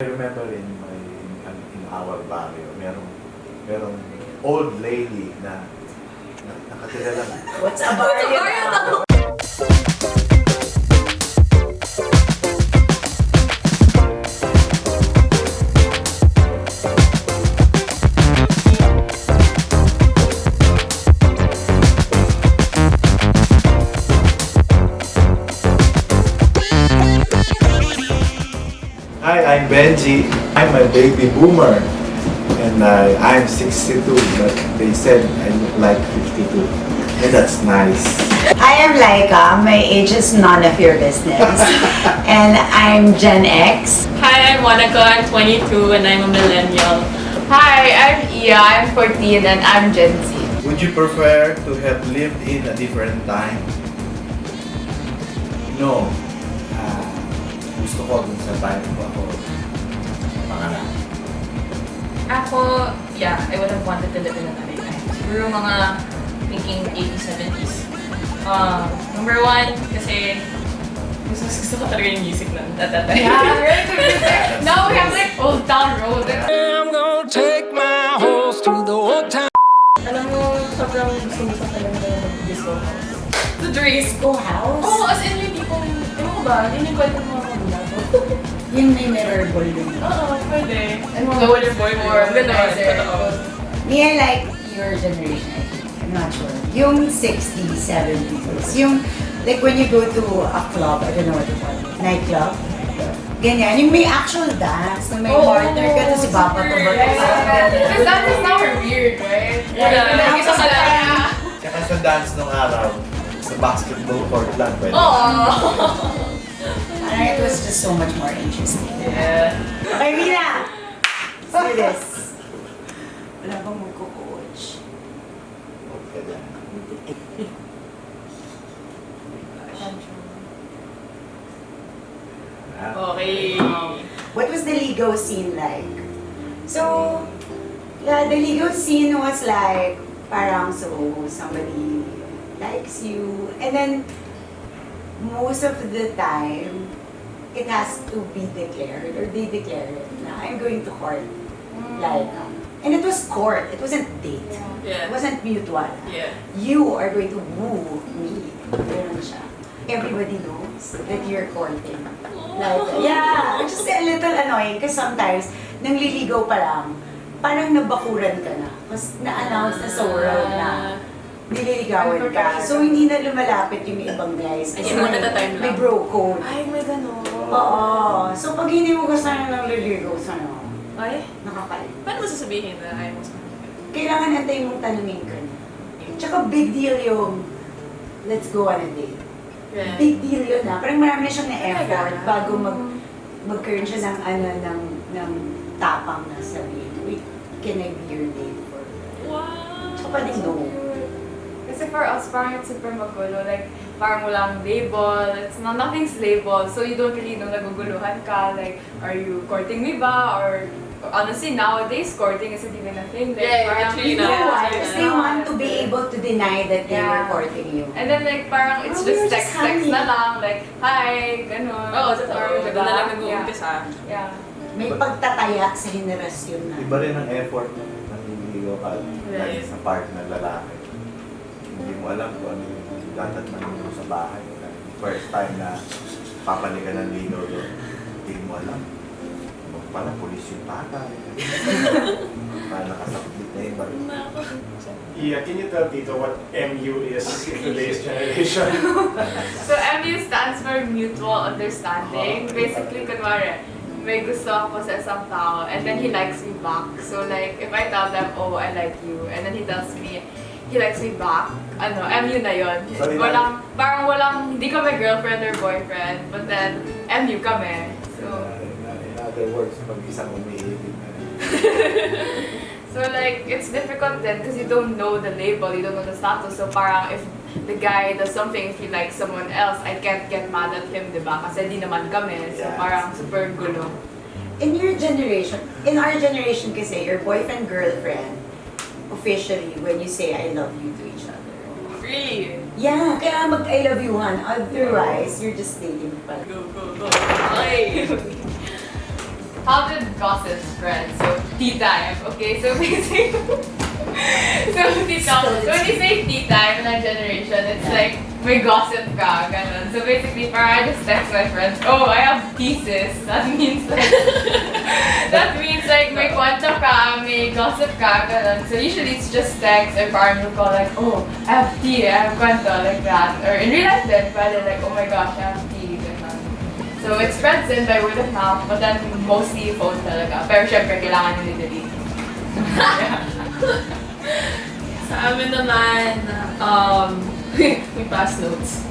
I remember in our barrio, merong old lady na nakatira lang. What's a barrio now? Hi, I'm Benjie. I'm a baby boomer. And I'm 62, but they said I look like 52. And that's nice. I am Laica. My age is none of your business. And I'm Gen X. Hi, I'm Monica. I'm 22 and I'm a millennial. Hi, I'm Iya. I'm 14 and I'm Gen Z. Would you prefer to have lived in a different time? No. Gusto ko dun sa time ko ako pangalan. Ako, yeah, I would have wanted to live in another time. Siguro mga thinking 80s, 70s. Number one, kasi gusto ko talaga yung music nun at that time. Yeah, right? Now we have like Old Town Road. I'm gonna take my horse to the old town. Alam mo, sobrang gusto talaga mag-disco house. To the disco house? Oo, as in yung tipong, ewan ko ba, hindi yung kwento ng mga kabila ko. Yung may mirror ball din. Oo, pwede. And mga waterboard or Ganun, organizer. totoo. Me, I like your generation, I think. I'm not sure. Yung 60s, 70s. Yung, like when you go to a club, I don't know what to call it, nightclub. Ganyan. Yung may actual dance, na may partner ka, tapos si Papa to ba? Because that is now weird, right? Yeah. Isa ka lang. Tsaka sa dance nung araw, sa basketball court lang pwede. Oo. And it was just so much more interesting. Yeah. Okay, Mila! Let's do this. Wala bang magko-coach? Okay lang. Okay. What was the LIGAW scene like? So, yeah, the LIGAW scene was like, parang so somebody likes you, and then most of the time, it has to be declared, or they declare it, na I'm going to court. Like, and it was court, it wasn't date. Yeah. It wasn't mutual. Yeah. You are going to woo me. Ganun siya. Everybody knows that you're courting. Like, yeah, which is a little annoying because sometimes, nang liligaw pa lang, parang nabakuran ka na. Mas na-announce na sa world na nililigawan ka. So, hindi na lumalapit yung ibang guys. Kasi One at a time lang. may bro code. Ay, may gano'n. Oo. So, pag hindi mo gusto na ng liligaw, sana Ay, nakakalit. paano mo sasabihin na ayaw mo sa Kailangan antayin mong tanungin ka na. Tsaka big deal yung let's go on a date. Yeah. Big deal yun na. Parang marami na siyang na-effort Talaga? bago magkaroon siya ng ng tapang na sabihin, wait, can I be your date for? Wow. Tsaka pa din no. Kasi for us, parang it's super magulo. Like, parang walang label. Nothing's label. So you don't really know naguguluhan ka. Like, are you courting me ba? Or honestly, nowadays, courting isn't even a thing. Like, Yeah, parang, actually, You know Yeah. why? Because they want to be able to deny that they were Yeah. courting you. And then like, parang it's Oh, we were just just text honey. na lang. Like, hi, ganun. Oo, totoo. Or, Doon diba? na lang nag-uumpisa. Yeah. May pagtataya sa henerasyon na. Iba rin ang effort ng nanliligaw ka Right. sa part ng lalaki. Hindi mo alam kung ano yung dadatnan mo sa bahay. First time na papanig ka ng ligaw doon, hindi mo alam. Pala, pulis yung tatay. Pala, nakasakit na iba. Yeah, can you tell Tito what MU is in today's generation? So MU stands for Mutual Understanding. Basically, kunwari, may gusto ako sa isang tao and then he likes me back. So like, if I tell them, oh, I like you, and then he tells me, he likes me back, ano, MU na yun. So, Parang walang, hindi kami girlfriend or boyfriend, but then MU kami. So, In other words, pag isang umiibig na so like, it's difficult then because you don't know the label, you don't know the status. So parang if the guy does something, if he likes someone else, I can't get mad at him, diba? Kasi di naman kami. So Yes. parang super gulo. In your generation, in our generation kasi, your boyfriend, girlfriend, officially, when you say I love you to each other. Really? Yeah, kailangan mag-I love you-han. Otherwise, you're just dating pa. Go, go, go. Okay. how did gossip spread? So, tea time. Okay, so basically, so tea time. So when you say tea time in our generation, it's like, may gossip ka, ganun. So basically, para I just text my friends, oh, I have thesis. That means like, may kwento ka, may gossip ka, ganun. So usually it's just text, or parang you'll call like, oh, I have tea, I have kwento, like that. Or in real life then, pwede like, oh my gosh, I have tea, ganun. So it spreads in by word of mouth, but then mostly phone talaga. Pero syempre, kailangan nyo delete. Sa amin naman, may pass notes.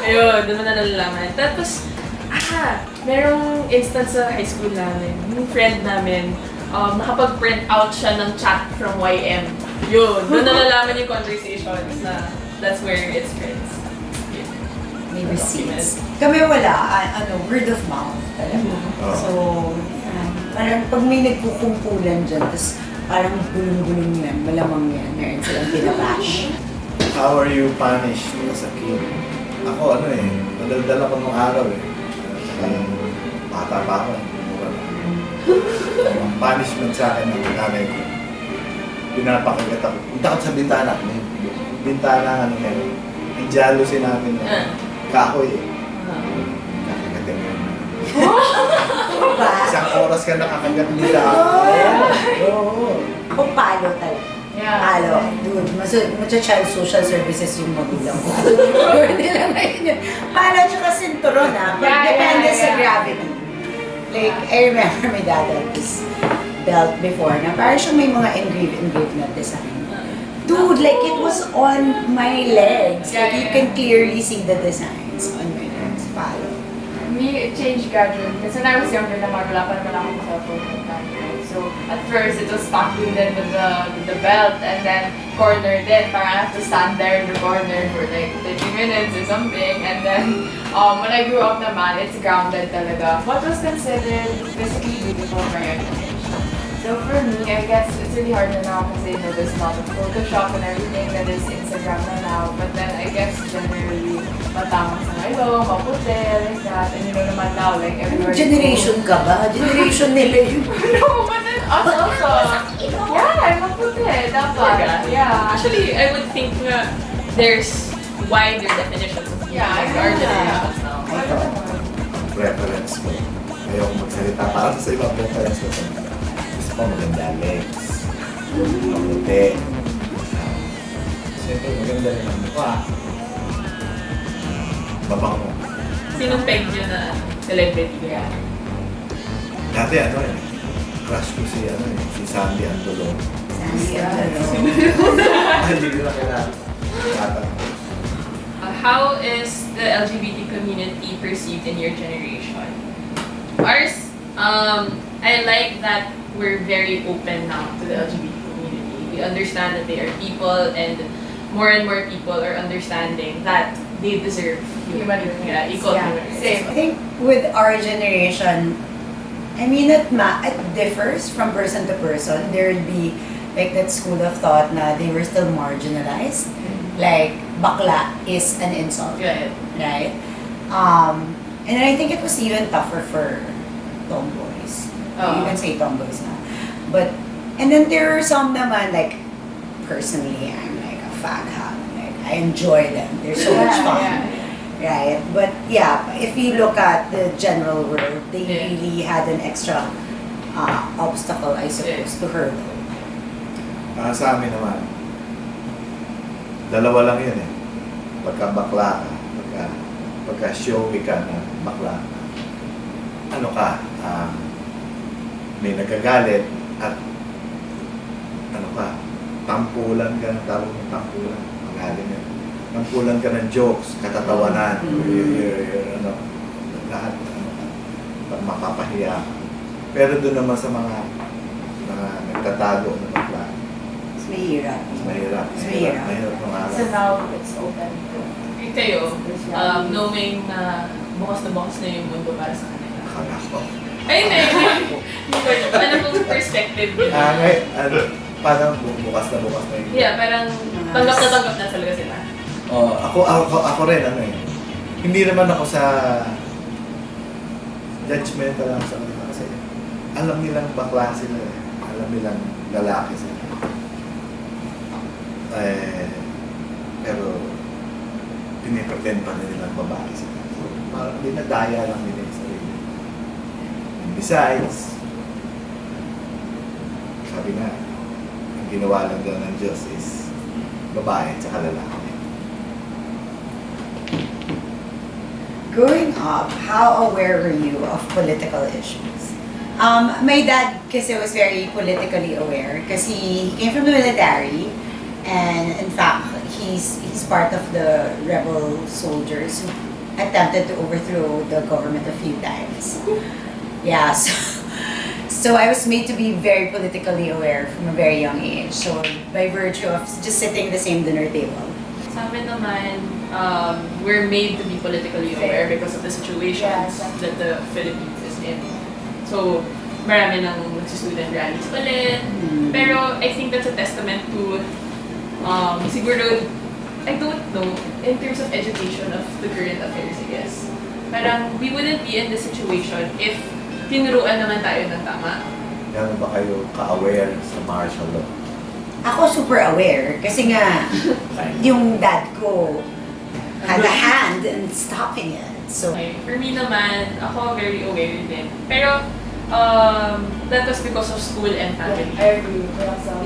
Ayun, doon mo na nalalaman. Tapos, merong instance sa high school namin. Yung friend namin, nakapag-print out siya ng chat from YM. Yun, doon nalalaman yung conversations na that's where it spreads. Yun. May receipts. Kami wala, word of mouth talaga. So, parang pag may nagkukumpulan dyan, tapos parang gulong-gulong yan, malamang yan, meron silang binabash. How are you punished as a kid? Ako nadaldal ako nung araw Saka bata pa ako. Ang punishment sa akin ng nanay ko, pinapakagat ako. Punta ako sa bintana. Bintana ang jealousy namin. Kahoy Kakagatin mo. Isang oras ka nakakagat nila. Oo. Ako palo talaga. Yeah. Palo. Dude, child social services yung magulang ko. Hindi lang ngayon yun. Palo tsaka sinturon depende sa gravity. Like, I remember my dad had this belt before na parang siyang may mga engraved na design. Dude, like it was on my legs. Like you can clearly see the designs on my legs. Palo. Me, it changed gradually. Because when I was younger naman, wala pa naman akong cellphone at that time. So, at first, it was stuck in then with the belt and then cornered in. Parang I have to stand there in the corner for like 30 minutes or something. And then, when I grew up naman, it's grounded talaga. What was considered physically beautiful for your generation? So for me, I guess it's really hard na now kasi there's a lot of Photoshop and everything that is Instagram na now. But then I guess generally, matama sa ngayon, maputi, like that. And naman now, like everywhere. Generation ka ba? Generation nila yun. No, but then us also. Yeah, maputi, dapat. Yeah. Actually, I would think there's wider definitions of Yeah, I our know. generations now. Preference ko. Ayoko magsalita para sa ibang preference ko. Gusto ko maganda legs. Mabuti. Siyempre maganda rin ang mukha. Babango. Sinong peg nyo na celebrity kaya? Dati crush ko si Sandy Antolong. Hindi ko na kailangan. How is the LGBT community perceived in your generation? Ours, I like that we're very open now to the LGBT community. We understand that they are people and more people are understanding that they deserve Human rights. equal Yeah, human rights. same. I think with our generation, I mean, it differs from person to person. There would be like that school of thought na they were still marginalized. Like, bakla is an insult. Right. Right? And then I think it was even tougher for tomboys. I even say tomboys na. But, and then there are some naman, like, personally, I'm like a fag hog. Like, I enjoy them. They're so much fun. Right? But yeah, if you look at the general world, they really had an extra obstacle, I suppose, to hurdle. Sa amin naman, dalawa lang yun Pagka bakla ka, pagka showy ka na bakla ka, may nagagalit at tampulan ka, tawag mo tampulan, magaling yun. Tampulan ka ng jokes, katatawanan, lahat, mapapahiya. Pero doon naman sa mga nagtatago na bakla, It's mahirap. mahirap. Mahirap So now it's open to Kayo, knowing na bukas na yung mundo para sa kanila. Akala ko. Ayun na yun. Ano pong perspective yun? Parang bukas na yun. Yeah, parang tanggap na talaga sila. Ako rin, Hindi naman ako sa judgmental lang sa kanila kasi alam nilang bakla sila eh. Alam nilang lalaki sila. Pero pinipretend pa na nilang babae sila. So, parang dinadaya lang nila yung sarili. And besides, sabi nga, ang ginawa lang daw ng Diyos is babae at saka lalaki. Growing up, how aware were you of political issues? My dad kasi was very politically aware because he came from the military, and in fact, he's part of the rebel soldiers who attempted to overthrow the government a few times. Yeah, so I was made to be very politically aware from a very young age. So by virtue of just sitting at the same dinner table. Sa amin naman, we're made to be politically aware because of the situations that the Philippines is in. So, marami nang nagsi-student rallies ulit. Pero I think that's a testament to, siguro, I don't know, in terms of education of the current affairs, I guess. Parang, we wouldn't be in this situation if tinuruan naman tayo ng tama. Gano'n ba kayo ka-aware sa martial law? Ako super aware kasi nga yung dad ko had a hand in stopping it. So Okay. For me naman, ako very aware din. Pero, that was because of school and family. I agree.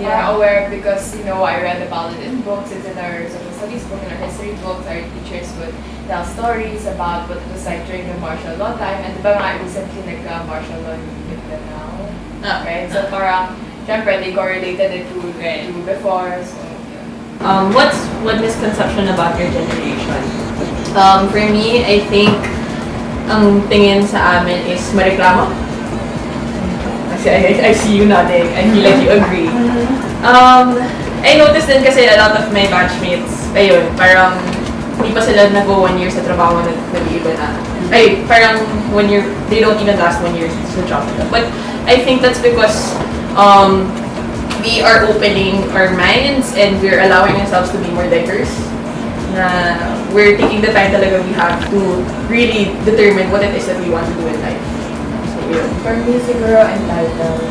Yeah. I'm aware because, I read about it in books, it's in our social studies book, in our history books, our teachers would tell stories about what it was like during the martial law time. And diba nga recently nagka-martial law in Mindanao? Right? So parang, syempre, they correlated it to before, so yeah. What's one misconception about your generation? For me, I think ang tingin sa amin is mareklamo. Kasi I see you nodding. I feel like you agree. I noticed din kasi a lot of my batchmates, ayun, parang hindi pa sila nag-go 1 year sa trabaho na nag-iiba na. Ay, parang 1 year, they don't even last 1 year sa job nila. But I think that's because we are opening our minds and we're allowing ourselves to be more diverse. Na we're taking the time talaga we have to really determine what it is that we want to do in life. So, yun. For me, siguro entitled.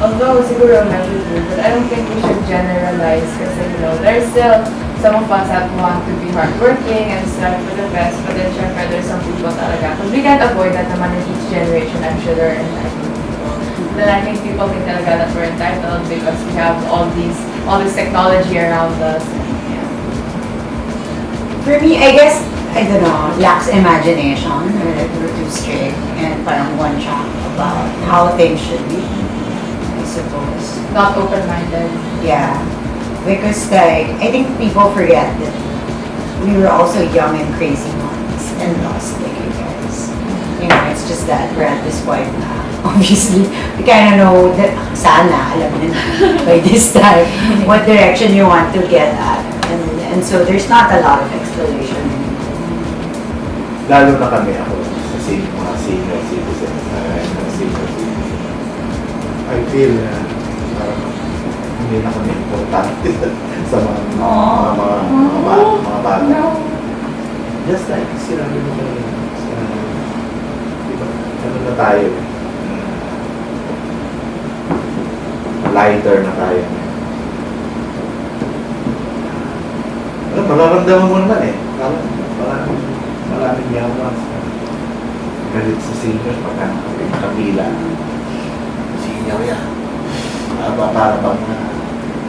Although siguro may do, but I don't think we should generalize kasi, there's still some of us that want to be hardworking and strive for the best, but then syempre there's some people talaga. Because we can't avoid that naman in each generation, I'm sure there are entitled people. Then I think people think talaga that we're entitled because we have all this technology around us. Yeah. for me, I guess, I don't know, lacks imagination or like we're too strict and parang one track about how things should be, I suppose. Not open-minded. Yeah, because like I think people forget that we were also young and crazy once and lost like you guys. It's just that we're at this point now. Obviously, we kind of know that sana alam mo na by this time what direction you want to get at, and so there's not a lot of exploration anymore. Lalo na kami ako sa mga senior citizens, I feel na parang hindi na kami importante sa mga bata. Just like sinabi mo kanina, diba, ano na tayo, lighter na tayo. Ano, mararamdaman mo naman eh. Maraming yaman sa galit sa seniors pagka nakapila. Senior yan. Para bang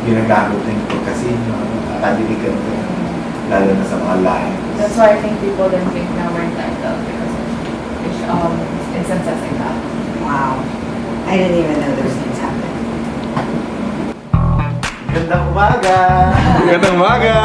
ginagamit na yung pagka-senior, nakadiligan ko lalo na sa mga lahi. That's why I think people don't think now we're entitled because of instances like that. Wow, I didn't even know those things happened. Gandang umaga! Magandang umaga!